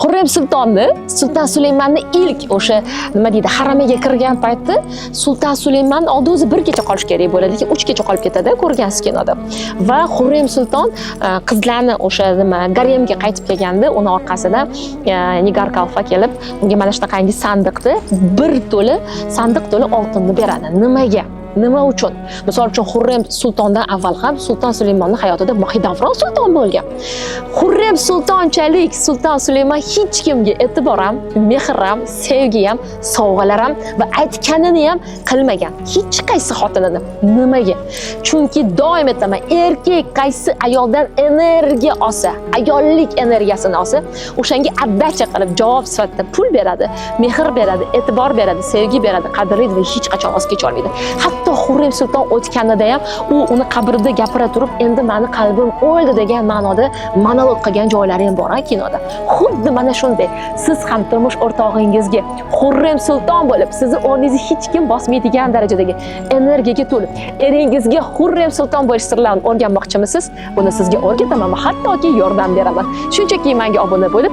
Xurrem Sulton Sulaymonni ilk o'sha nima deydi, haramiga kirgan paytda Sulton Sulaymon oldi o'zi bir kecha qolish kerak bo'ladi, lekin 3 kecha qolib ketadi, ko'rgansiz kinoda. Va Xurrem Sulton qizlarni o'sha nima garemga qaytib kelganda, uni orqasida Nigar Kalfa kelib, unga mana shunaqangi sandiqni bir to'la sandiq to'la oltinni beradi. Nimaga? Nima uchun? Misol uchun Xurrem Sultondan avval ham Sulton Sulaymonning hayotida Mahidavron sulton bo'lgan. Xurrem sultonchalik Sulton Sulaymon hech kimga e'tibor ham, mehr ham, sevgi ham, sovg'alar ham va aytganini ham qilmagan. Hech qaysi xotinini. Nimaga? Chunki doim aytaman, erkak qaysi ayoldan energiya olsa, ayollik energiyasini olsa, o'shanga addacha qilib javob sifatida pul beradi, mehr beradi, e'tibor beradi, sevgi beradi, qadrlaydi va hech qachon voz kecha olmaydi. Hatto Xurrem Sulton o'tganida ham u uni qabrida gapira turib, endi meni qalbim o'ldi degan ma'noda monolog qilgan joylari ham bor kinoda. Xuddi mana shunday. Siz ham turmush o'rtog'ingizga Xurrem Sulton bo'lib, sizni o'rningizni hech kim bosmaydigan darajadagi energiyaga to'lib, eringizga Xurrem Sulton bo'lish sirlarini o'rganmoqchimisiz? Buni sizga o'rgataman va hattoki yordam beraman. Shunchaki menga obuna bo'lib